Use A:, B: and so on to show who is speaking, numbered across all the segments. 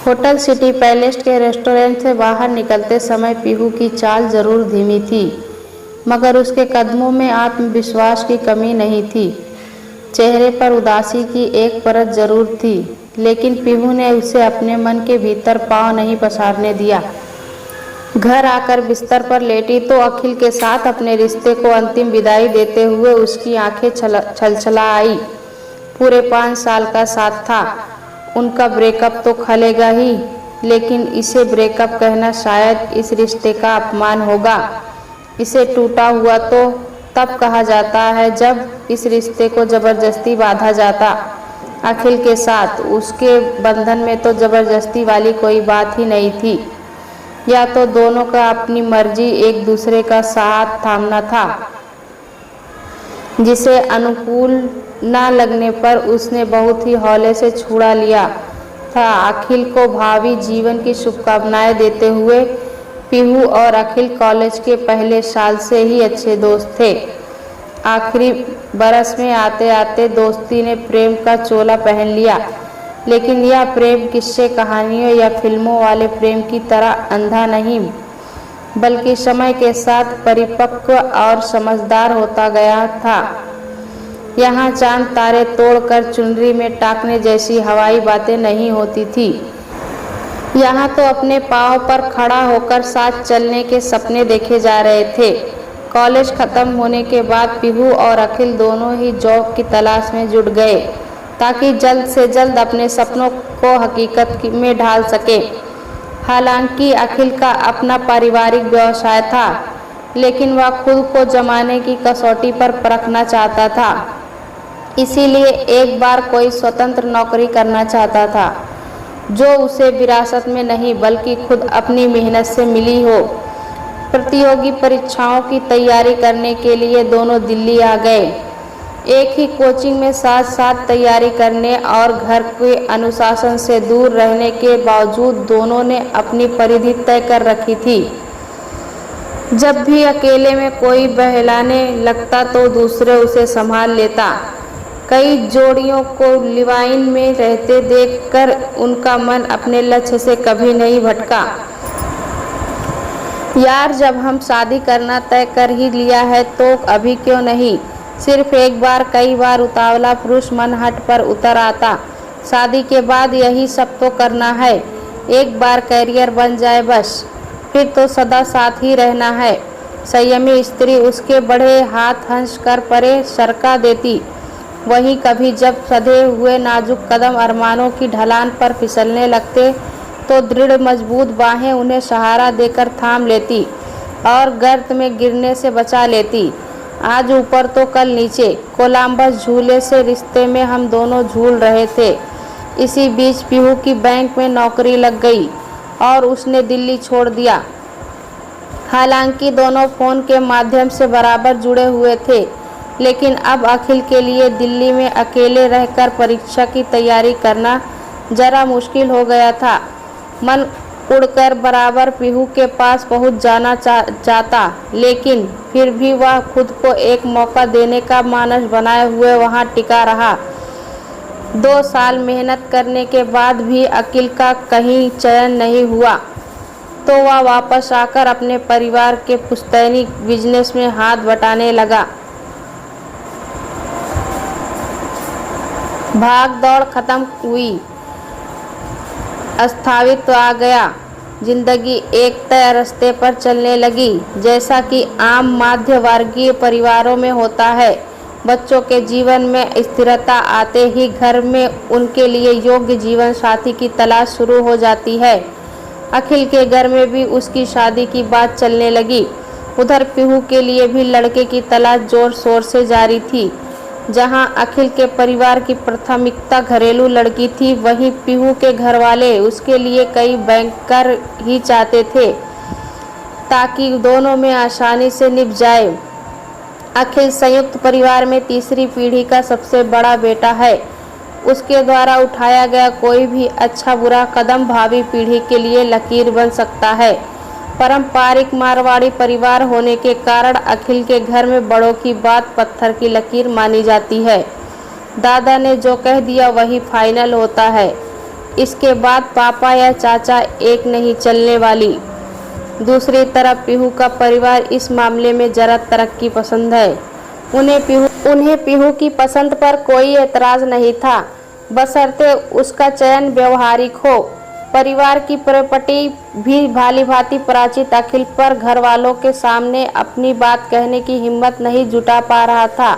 A: Hotel city palace के restaurant से बाहर निकलते समय पीहू की चाल जरूर धीमी थी, मगर उसके कदमों में आत्मविश्वास की कमी नहीं थी। चेहरे पर उदासी की एक परत जरूर थी, लेकिन पीहू ने उसे अपने मन के भीतर पांव नहीं पसारने दिया। घर आकर बिस्तर पर लेटी तो अखिल के साथ अपने रिश्ते को अंतिम विदाई देते हुए उसकी आंखें छलछला आई। पूरे 5 साल का साथ था, उनका ब्रेकअप तो खलेगा ही, लेकिन इसे ब्रेकअप कहना शायद इस रिश्ते का अपमान होगा। इसे टूटा हुआ तो तब कहा जाता है जब इस रिश्ते को जबरदस्ती बांधा जाता। अखिल के साथ उसके बंधन में तो जबरदस्ती वाली कोई बात ही नहीं थी, या तो दोनों का अपनी मर्जी एक दूसरे का साथ थामना था, जिसे अनुकूल न लगने पर उसने बहुत ही हौले से छुड़ा लिया था। अखिल को भावी जीवन की शुभकामनाएं देते हुए पीहू और अखिल कॉलेज के पहले साल से ही अच्छे दोस्त थे। आखिरी बरस में आते आते दोस्ती ने प्रेम का चोला पहन लिया, लेकिन यह प्रेम किस्से कहानियों या फिल्मों वाले प्रेम की तरह अंधा नहीं, बल्कि समय के साथ परिपक्व और समझदार होता गया था। यहाँ चांद तारे तोड़कर चुनरी में टाकने जैसी हवाई बातें नहीं होती थी। यहाँ तो अपने पांव पर खड़ा होकर साथ चलने के सपने देखे जा रहे थे। कॉलेज खत्म होने के बाद पीहू और अखिल दोनों ही जॉब की तलाश में जुट गए, ताकि जल्द से जल्द अपने सपनों को हकीकत में ढाल सके। हालांकि अखिल का अपना पारिवारिक व्यवसाय था, लेकिन वह खुद को जमाने की कसौटी पर परखना चाहता था, इसीलिए एक बार कोई स्वतंत्र नौकरी करना चाहता था, जो उसे विरासत में नहीं बल्कि खुद अपनी मेहनत से मिली हो। प्रतियोगी परीक्षाओं की तैयारी करने के लिए दोनों दिल्ली आ गए। एक ही कोचिंग में साथ साथ तैयारी करने और घर के अनुशासन से दूर रहने के बावजूद दोनों ने अपनी परिधि तय कर रखी थी। जब भी अकेले में कोई बहलाने लगता तो दूसरे उसे संभाल लेता। कई जोड़ियों को लिवाइन में रहते देखकर उनका मन अपने लक्ष्य से कभी नहीं भटका। यार, जब हम शादी करना तय कर ही लिया है तो अभी क्यों नहीं? सिर्फ एक बार, कई बार उतावला पुरुष मन हट पर उतर आता। शादी के बाद यही सब तो करना है, एक बार कैरियर बन जाए बस, फिर तो सदा साथ ही रहना है। संयमी स्त्री उसके बढ़े हाथ हंस कर परे सरका देती। वहीं कभी जब सधे हुए नाजुक कदम अरमानों की ढलान पर फिसलने लगते तो दृढ़ मजबूत बाहें उन्हें सहारा देकर थाम लेती और गर्त में गिरने से बचा लेती। आज ऊपर तो कल नीचे, कोलंबस झूले से रिश्ते में हम दोनों झूल रहे थे। इसी बीच पीहू की बैंक में नौकरी लग गई और उसने दिल्ली छोड़ दिया। हालांकि दोनों फोन के माध्यम से बराबर जुड़े हुए थे, लेकिन अब अखिल के लिए दिल्ली में अकेले रहकर परीक्षा की तैयारी करना जरा मुश्किल हो गया था। मन उड़कर बराबर पीहू के पास पहुंच जाना चाहता, लेकिन फिर भी वह खुद को एक मौका देने का मानस बनाए हुए वहां टिका रहा। 2 साल मेहनत करने के बाद भी अखिल का कहीं चयन नहीं हुआ, तो वह वापस आकर अपने परिवार के पुश्तैनी बिजनेस में हाथ बटाने लगा। भाग दौड़ खत्म हुई, स्थायित्व आ गया। जिंदगी एक तय रास्ते पर चलने लगी, जैसा कि आम मध्य वर्गीय परिवारों में होता है। बच्चों के जीवन में स्थिरता आते ही घर में उनके लिए योग्य जीवन साथी की तलाश शुरू हो जाती है। अखिल के घर में भी उसकी शादी की बात चलने लगी। उधर पीहू के लिए भी लड़के की तलाश जोर शोर से जारी थी। जहां अखिल के परिवार की प्राथमिकता घरेलू लड़की थी, वहीं पीहू के घर वाले उसके लिए कई बैंकर ही चाहते थे, ताकि दोनों में आसानी से निभ जाए। अखिल संयुक्त परिवार में तीसरी पीढ़ी का सबसे बड़ा बेटा है। उसके द्वारा उठाया गया कोई भी अच्छा बुरा कदम भावी पीढ़ी के लिए लकीर बन सकता है। पारंपरिक मारवाड़ी परिवार होने के कारण अखिल के घर में बड़ों की बात पत्थर की लकीर मानी जाती है। दादा ने जो कह दिया वही फाइनल होता है। इसके बाद पापा या चाचा एक नहीं चलने वाली। दूसरी तरफ पीहू का परिवार इस मामले में जरा तरक्की पसंद है। उन्हें पीहू की पसंद पर कोई एतराज़ नहीं था, बशर्ते उसका चयन व्यवहारिक हो। परिवार की प्रॉपर्टी भी भाली भांति पराजित अखिल पर घर वालों के सामने अपनी बात कहने की हिम्मत नहीं जुटा पा रहा था।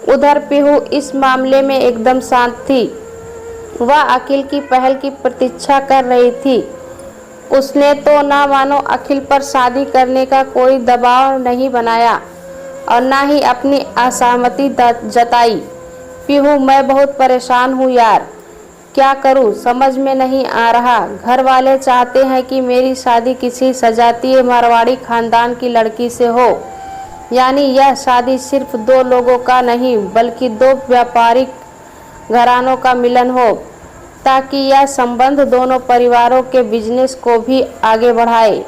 A: उधर पीहू इस मामले में एकदम शांत थी। वह अखिल की पहल की प्रतीक्षा कर रही थी। उसने तो ना मानो अखिल पर शादी करने का कोई दबाव नहीं बनाया और ना ही अपनी असहमति जताई। पीहू, मैं बहुत परेशान हूँ यार, क्या करूँ समझ में नहीं आ रहा। घर वाले चाहते हैं कि मेरी शादी किसी सजातीय मारवाड़ी खानदान की लड़की से हो, यानी यह शादी सिर्फ दो लोगों का नहीं बल्कि दो व्यापारिक घरानों का मिलन हो, ताकि यह संबंध दोनों परिवारों के बिजनेस को भी आगे बढ़ाए।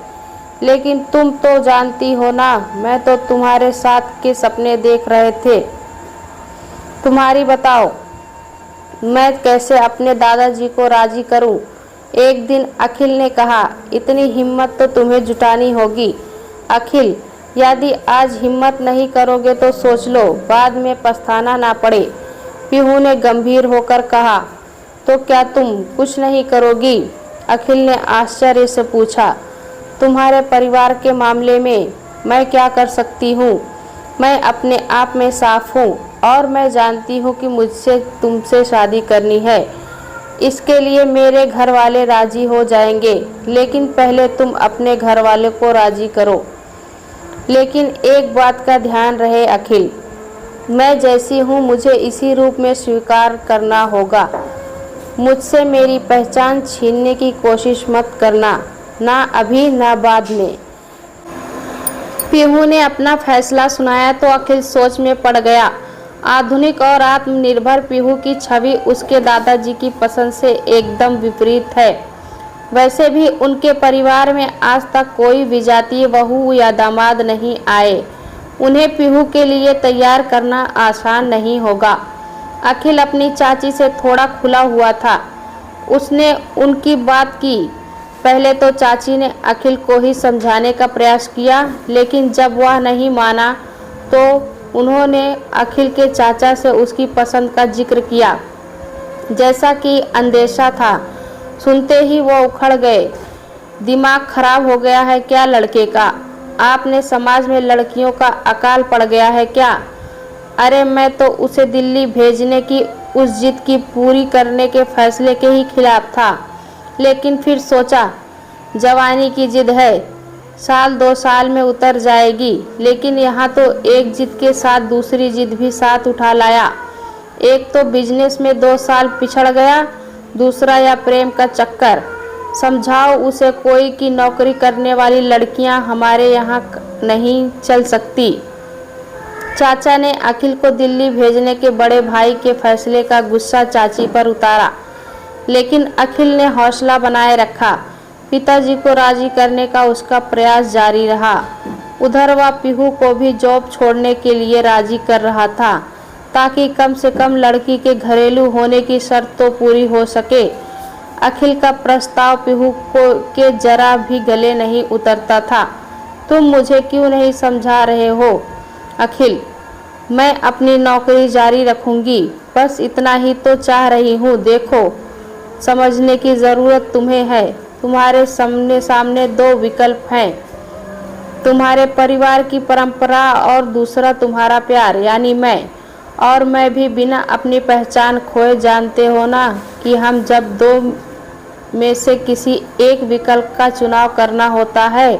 A: लेकिन तुम तो जानती हो ना, मैं तो तुम्हारे साथ के सपने देख रहे थे। तुम्हारी बताओ, मैं कैसे अपने दादाजी को राजी करूं? एक दिन अखिल ने कहा। इतनी हिम्मत तो तुम्हें जुटानी होगी अखिल, यदि आज हिम्मत नहीं करोगे तो सोच लो बाद में पछताना ना पड़े। पीहू ने गंभीर होकर कहा। तो क्या तुम कुछ नहीं करोगी? अखिल ने आश्चर्य से पूछा। तुम्हारे परिवार के मामले में मैं क्या कर सकती हूँ? मैं अपने आप में साफ हूँ और मैं जानती हूँ कि मुझसे तुमसे शादी करनी है। इसके लिए मेरे घर वाले राजी हो जाएंगे, लेकिन पहले तुम अपने घर वाले को राजी करो। लेकिन एक बात का ध्यान रहे अखिल, मैं जैसी हूँ मुझे इसी रूप में स्वीकार करना होगा। मुझसे मेरी पहचान छीनने की कोशिश मत करना, ना अभी ना बाद में। पीहू ने अपना फैसला सुनाया तो अखिल सोच में पड़ गया। आधुनिक और आत्मनिर्भर पीहू की छवि उसके दादाजी की पसंद से एकदम विपरीत है। वैसे भी उनके परिवार में आज तक कोई विजातीय बहू या दामाद नहीं आए। उन्हें पीहू के लिए तैयार करना आसान नहीं होगा। अखिल अपनी चाची से थोड़ा खुला हुआ था। उसने उनकी बात की। पहले तो चाची ने अखिल को ही समझाने का प्रयास किया, लेकिन जब वह नहीं माना तो उन्होंने अखिल के चाचा से उसकी पसंद का जिक्र किया। जैसा कि अंदेशा था, सुनते ही वो उखड़ गए। दिमाग खराब हो गया है क्या लड़के का? आपने समाज में लड़कियों का अकाल पड़ गया है क्या? अरे मैं तो उसे दिल्ली भेजने की उस जिद की पूरी करने के फैसले के ही खिलाफ था, लेकिन फिर सोचा जवानी की जिद है, साल 2 साल में उतर जाएगी। लेकिन यहाँ तो एक जिद के साथ दूसरी जिद भी साथ उठा लाया। एक तो बिजनेस में 2 साल पिछड़ गया, दूसरा या प्रेम का चक्कर। समझाओ उसे कोई की नौकरी करने वाली लड़कियां हमारे यहाँ नहीं चल सकती। चाचा ने अखिल को दिल्ली भेजने के बड़े भाई के फैसले का गुस्सा चाची पर उतारा, लेकिन अखिल ने हौसला बनाए रखा। पिताजी को राजी करने का उसका प्रयास जारी रहा। उधर वह पीहू को भी जॉब छोड़ने के लिए राजी कर रहा था, ताकि कम से कम लड़की के घरेलू होने की शर्त तो पूरी हो सके। अखिल का प्रस्ताव पीहू को के जरा भी गले नहीं उतरता था। तुम मुझे क्यों नहीं समझा रहे हो अखिल? मैं अपनी नौकरी जारी रखूंगी, बस इतना ही तो चाह रही हूँ। देखो, समझने की ज़रूरत तुम्हें है। तुम्हारे सामने 2 विकल्प हैं, तुम्हारे परिवार की परंपरा और दूसरा तुम्हारा प्यार यानी मैं। और मैं भी बिना अपनी पहचान खोए, जानते हो ना कि हम जब 2 में से किसी एक विकल्प का चुनाव करना होता है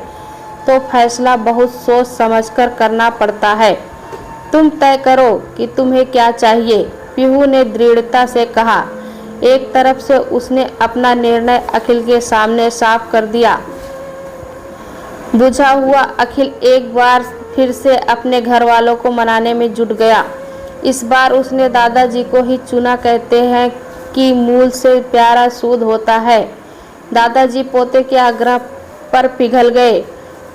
A: तो फैसला बहुत सोच समझकर करना पड़ता है। तुम तय करो कि तुम्हें क्या चाहिए, पीहू ने दृढ़ता से कहा। एक तरफ से उसने अपना निर्णय अखिल के सामने साफ कर दिया। बुझा हुआ अखिल एक बार फिर से अपने घर वालों को मनाने में जुट गया। इस बार उसने दादाजी को ही चुना। कहते हैं कि मूल से प्यारा सूद होता है। दादाजी पोते के आग्रह पर पिघल गए।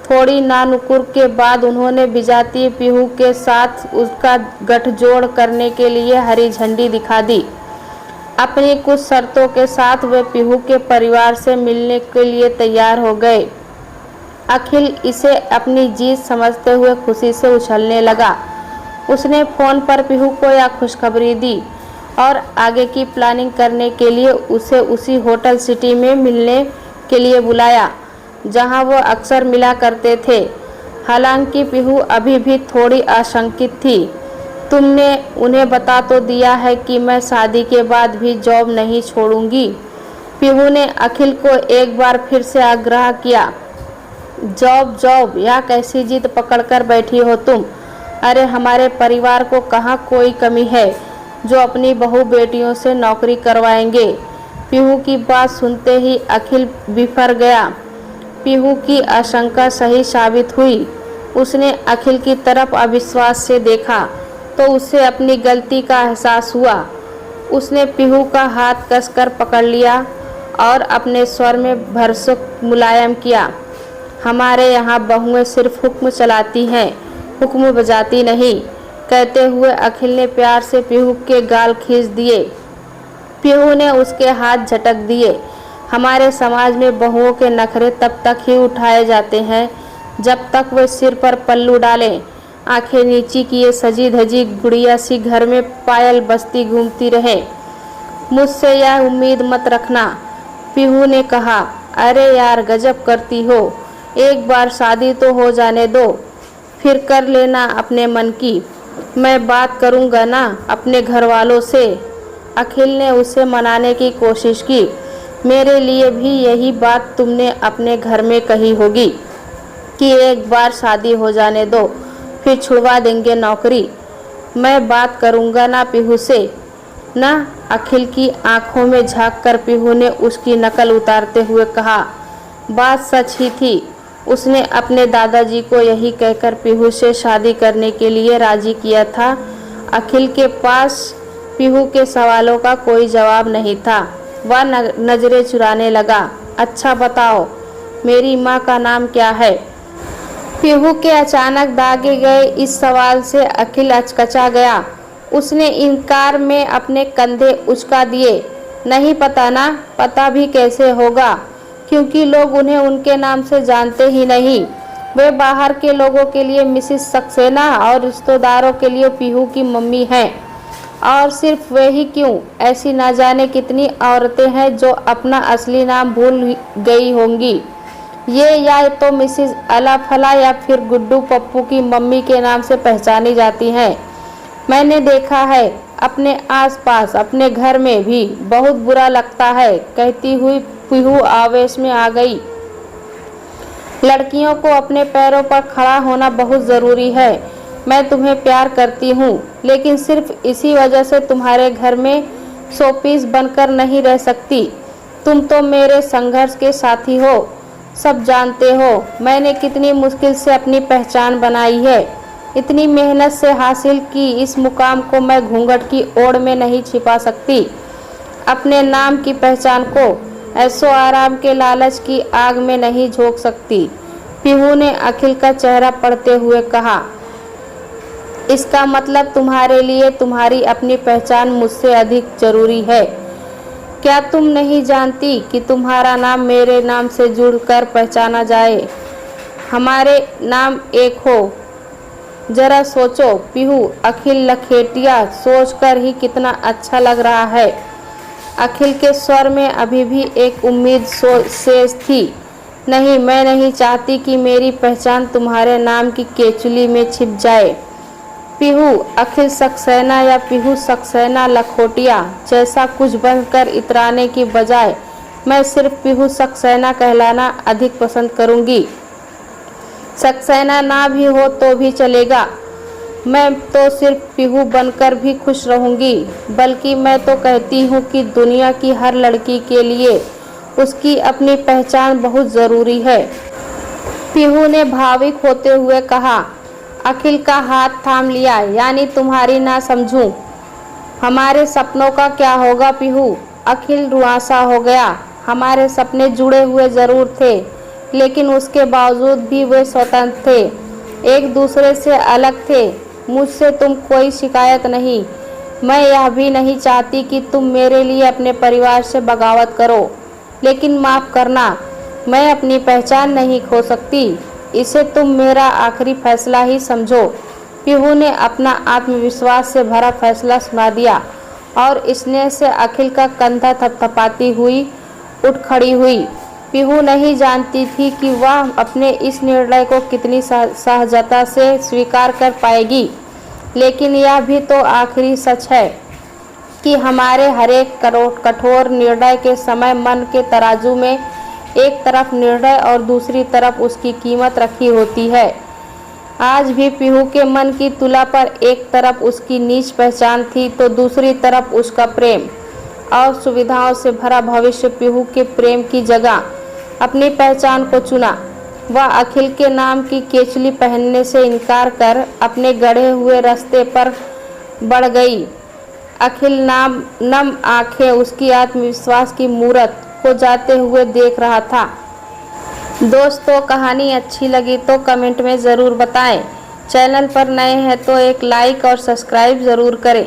A: थोड़ी नानुकुर के बाद उन्होंने विजातीय पीहू के साथ उसका गठजोड़ करने के लिए हरी झंडी दिखा दी। अपनी कुछ शर्तों के साथ वे पीहू के परिवार से मिलने के लिए तैयार हो गए। अखिल इसे अपनी जीत समझते हुए खुशी से उछलने लगा। उसने फ़ोन पर पीहू को यह खुशखबरी दी और आगे की प्लानिंग करने के लिए उसे उसी होटल सिटी में मिलने के लिए बुलाया जहां वो अक्सर मिला करते थे। हालांकि पीहू अभी भी थोड़ी आशंकित थी। तुमने उन्हें बता तो दिया है कि मैं शादी के बाद भी जॉब नहीं छोड़ूंगी? पीहू ने अखिल को एक बार फिर से आग्रह किया। जॉब जॉब यह कैसी जिद पकड़कर बैठी हो तुम? अरे हमारे परिवार को कहाँ कोई कमी है जो अपनी बहू बेटियों से नौकरी करवाएंगे। पीहू की बात सुनते ही अखिल बिफर गया। पीहू की आशंका सही साबित हुई। उसने अखिल की तरफ अविश्वास से देखा तो उसे अपनी गलती का एहसास हुआ। उसने पीहू का हाथ कसकर पकड़ लिया और अपने स्वर में भरसक मुलायम किया। हमारे यहाँ बहुएं सिर्फ हुक्म चलाती हैं, हुक्म बजाती नहीं। कहते हुए अखिल ने प्यार से पीहू के गाल खींच दिए। पीहू ने उसके हाथ झटक दिए। हमारे समाज में बहुओं के नखरे तब तक ही उठाए जाते हैं जब तक वे सिर पर पल्लू डालें, आंखें नीची किए सजी धजी गुड़िया सी घर में पायल बजती घूमती रहे। मुझसे यह उम्मीद मत रखना, पीहू ने कहा। अरे यार गजब करती हो, एक बार शादी तो हो जाने दो, फिर कर लेना अपने मन की। मैं बात करूंगा ना अपने घर वालों से। अखिल ने उसे मनाने की कोशिश की। मेरे लिए भी यही बात तुमने अपने घर में कही होगी कि एक बार शादी हो जाने दो, फिर छुड़वा देंगे नौकरी। मैं बात करूंगा ना पीहू से ना। अखिल की आंखों में झांककर पीहू ने उसकी नकल उतारते हुए कहा। बात सच ही थी। उसने अपने दादाजी को यही कहकर पीहू से शादी करने के लिए राजी किया था। अखिल के पास पीहू के सवालों का कोई जवाब नहीं था। वह नजरें चुराने लगा। अच्छा बताओ, मेरी माँ का नाम क्या है? पीहू के अचानक दागे गए इस सवाल से अखिल अचकचा गया। उसने इनकार में अपने कंधे उचका दिए। नहीं पता ना? पता भी कैसे होगा, क्योंकि लोग उन्हें उनके नाम से जानते ही नहीं। वे बाहर के लोगों के लिए मिसिस सक्सेना और रिश्तेदारों के लिए पीहू की मम्मी हैं। और सिर्फ वे ही क्यों, ऐसी ना जाने कितनी औरतें हैं जो अपना असली नाम भूल गई होंगी। ये या तो मिसिस अला फला या फिर गुड्डू पप्पू की मम्मी के नाम से पहचानी जाती हैं। मैंने देखा है अपने आसपास, अपने घर में भी। बहुत बुरा लगता है, कहती हुई पीहू आवेश में आ गई। लड़कियों को अपने पैरों पर खड़ा होना बहुत ज़रूरी है। मैं तुम्हें प्यार करती हूँ, लेकिन सिर्फ इसी वजह से तुम्हारे घर में शोपीस बनकर नहीं रह सकती। तुम तो मेरे संघर्ष के साथी हो, सब जानते हो। मैंने कितनी मुश्किल से अपनी पहचान बनाई है, इतनी मेहनत से हासिल की इस मुकाम को मैं घूंघट की ओड़ में नहीं छिपा सकती। अपने नाम की पहचान को ऐसो आराम के लालच की आग में नहीं झोंक सकती। पीहू ने अखिल का चेहरा पढ़ते हुए कहा। इसका मतलब तुम्हारे लिए तुम्हारी अपनी पहचान मुझसे अधिक जरूरी है। क्या तुम नहीं जानती कि तुम्हारा नाम मेरे नाम से जुड़कर पहचाना जाए, हमारे नाम एक हो? जरा सोचो पीहू, अखिल लखेटिया सोचकर ही कितना अच्छा लग रहा है। अखिल के स्वर में अभी भी एक उम्मीद शेष थी। नहीं, मैं नहीं चाहती कि मेरी पहचान तुम्हारे नाम की केचुली में छिप जाए। पीहू अखिल सक्सेना या पीहू सक्सेना लखोटिया जैसा कुछ बनकर इतराने की बजाय मैं सिर्फ पीहू सक्सेना कहलाना अधिक पसंद करूंगी। सक्सेना ना भी हो तो भी चलेगा। मैं तो सिर्फ पीहू बनकर भी खुश रहूंगी, बल्कि मैं तो कहती हूँ कि दुनिया की हर लड़की के लिए उसकी अपनी पहचान बहुत ज़रूरी है। पीहू ने भावुक होते हुए कहा। अखिल का हाथ थाम लिया। यानी तुम्हारी ना समझूं, हमारे सपनों का क्या होगा पीहू? अखिल रुआंसा हो गया। हमारे सपने जुड़े हुए जरूर थे, लेकिन उसके बावजूद भी वे स्वतंत्र थे, एक दूसरे से अलग थे। मुझसे तुम कोई शिकायत नहीं, मैं यह भी नहीं चाहती कि तुम मेरे लिए अपने परिवार से बगावत करो, लेकिन माफ़ करना, मैं अपनी पहचान नहीं खो सकती। इसे तुम मेरा आखिरी फैसला ही समझो। पीहू ने अपना आत्मविश्वास से भरा फैसला सुना दिया और स्नेह से अखिल का कंधा थपथपाती हुई उठ खड़ी हुई। पीहू नहीं जानती थी कि वह अपने इस निर्णय को कितनी सहजता से स्वीकार कर पाएगी, लेकिन यह भी तो आखिरी सच है कि हमारे हरेक कठोर निर्णय के समय मन के तराजू में एक तरफ निर्णय और दूसरी तरफ उसकी कीमत रखी होती है। आज भी पीहू के मन की तुला पर एक तरफ उसकी नीच पहचान थी तो दूसरी तरफ उसका प्रेम और सुविधाओं से भरा भविष्य। पीहू के प्रेम की जगह अपनी पहचान को चुना। वह अखिल के नाम की केचली पहनने से इनकार कर अपने गढ़े हुए रास्ते पर बढ़ गई। अखिल नम आंखें उसकी आत्मविश्वास की मूरत को जाते हुए देख रहा था। दोस्तों, कहानी अच्छी लगी तो कमेंट में ज़रूर बताएं। चैनल पर नए हैं तो एक लाइक और सब्सक्राइब ज़रूर करें।